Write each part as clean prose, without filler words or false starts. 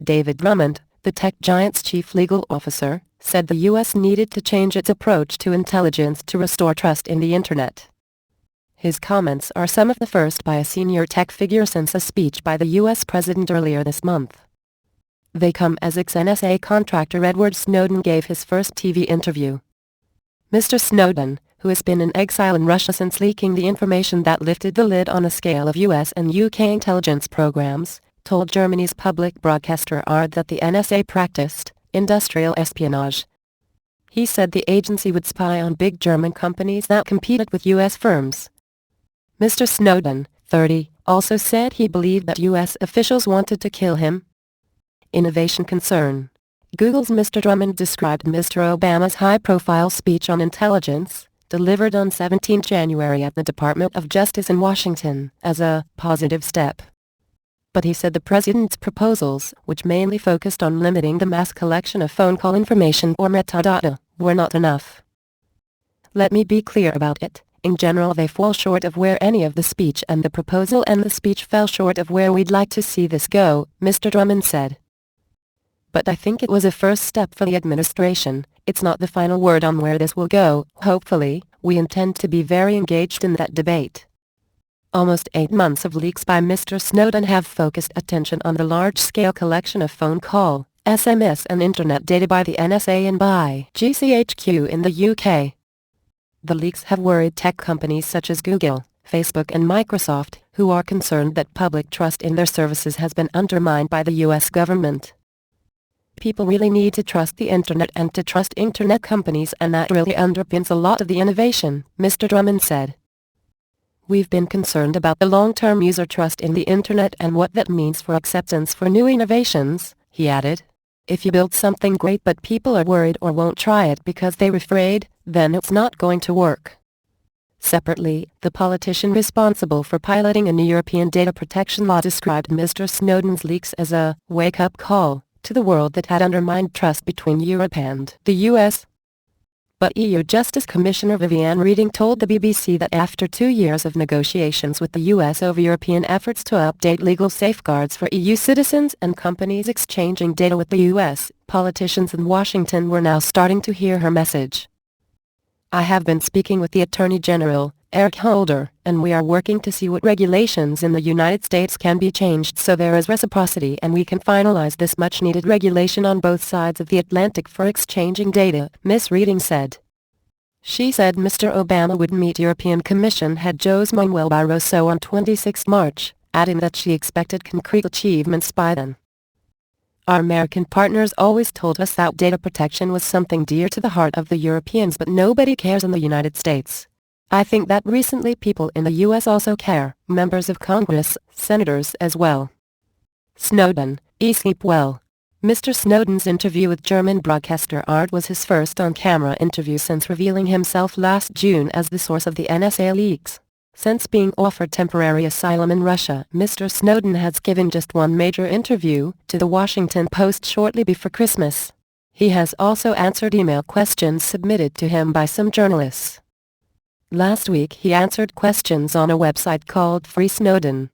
David Drummond, the tech giant's chief legal officer, said the U.S. needed to change its approach to intelligence to restore trust in the Internet. His comments are some of the first by a senior tech figure since a speech by the U.S. president earlier this month. They come as ex-NSA contractor Edward Snowden gave his first TV interview. Mr. Snowden, who has been in exile in Russia since leaking the information that lifted the lid on a scale of U.S. and U.K. intelligence programs, told Germany's public broadcaster ARD that the NSA practiced industrial espionage. He said the agency would spy on big German companies that competed with U.S. firms. Mr. Snowden, 30, also said he believed that U.S. officials wanted to kill him. Innovation concern. Google's Mr. Drummond described Mr. Obama's high-profile speech on intelligence, delivered on 17 January at the Department of Justice in Washington, as a positive step. But he said the president's proposals, which mainly focused on limiting the mass collection of phone call information or metadata, were not enough. Let me be clear about it. In general, they fall short of where any of the speech and the proposal and the speech fell short of where we'd like to see this go, Mr. Drummond said. But I think it was a first step for the administration. It's not the final word on where this will go. Hopefully, we intend to be very engaged in that debate. Almost 8 months of leaks by Mr. Snowden have focused attention on the large-scale collection of phone call, SMS and Internet data by the NSA and by GCHQ in the UK. The leaks have worried tech companies such as Google, Facebook and Microsoft, who are concerned that public trust in their services has been undermined by the U.S. government. People really need to trust the Internet and to trust Internet companies, and that really underpins a lot of the innovation, Mr. Drummond said. We've been concerned about the long-term user trust in the Internet and what that means for acceptance for new innovations, he added. If you build something great but people are worried or won't try it because they're afraid, then it's not going to work. Separately, the politician responsible for piloting a new European data protection law described Mr. Snowden's leaks as a wake-up call to the world that had undermined trust between Europe and the U.S. But EU Justice Commissioner Viviane Reding told the BBC that after 2 years of negotiations with the U.S. over European efforts to update legal safeguards for EU citizens and companies exchanging data with the U.S., politicians in Washington were now starting to hear her message. I have been speaking with the Attorney General, Eric Holder, and we are working to see what regulations in the United States can be changed so there is reciprocity and we can finalize this much-needed regulation on both sides of the Atlantic for exchanging data, Ms. Reding said. She said Mr. Obama would meet European Commission head José Manuel Barroso on 26 March, adding that she expected concrete achievements by then. Our American partners always told us that data protection was something dear to the heart of the Europeans, but nobody cares in the United States. I think that recently people in the U.S. also care, members of Congress, senators as well. Snowden, sleep well. Mr. Snowden's interview with German broadcaster ARD was his first on-camera interview since revealing himself last June as the source of the NSA leaks. Since being offered temporary asylum in Russia, Mr. Snowden has given just one major interview, to the Washington Post shortly before Christmas. He has also answered email questions submitted to him by some journalists. Last week he answered questions on a website called Free Snowden.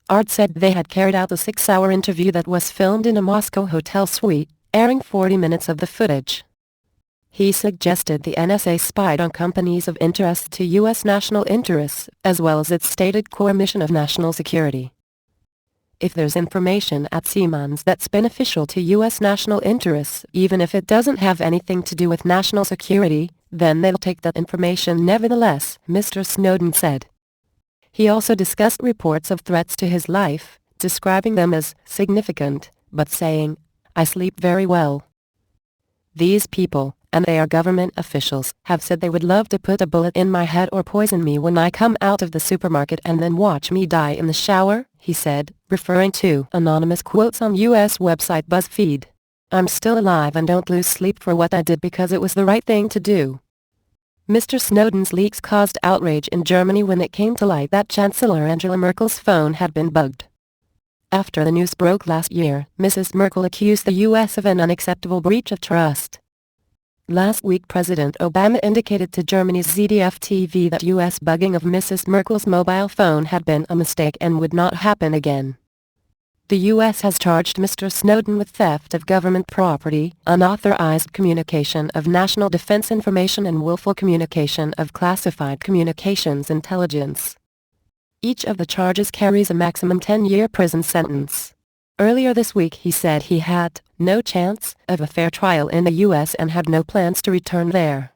ARD said they had carried out a 6-hour interview that was filmed in a Moscow hotel suite, airing 40 minutes of the footage. He suggested the NSA spied on companies of interest to U.S. national interests, as well as its stated core mission of national security. If there's information at Siemens that's beneficial to U.S. national interests, even if it doesn't have anything to do with national security, then they'll take that information nevertheless, Mr. Snowden said. He also discussed reports of threats to his life, describing them as significant, but saying, "I sleep very well. These people, and they are government officials, have said they would love to put a bullet in my head or poison me when I come out of the supermarket and then watch me die in the shower," he said, referring to anonymous quotes on U.S. website BuzzFeed. "I'm still alive and don't lose sleep for what I did because it was the right thing to do." Mr. Snowden's leaks caused outrage in Germany when it came to light that Chancellor Angela Merkel's phone had been bugged. After the news broke last year, Mrs. Merkel accused the U.S. of an unacceptable breach of trust. Last week President Obama indicated to Germany's ZDF-TV that U.S. bugging of Mrs. Merkel's mobile phone had been a mistake and would not happen again. The U.S. has charged Mr. Snowden with theft of government property, unauthorized communication of national defense information and willful communication of classified communications intelligence. Each of the charges carries a maximum 10-year prison sentence. Earlier this week he said he had no chance of a fair trial in the U.S. and had no plans to return there.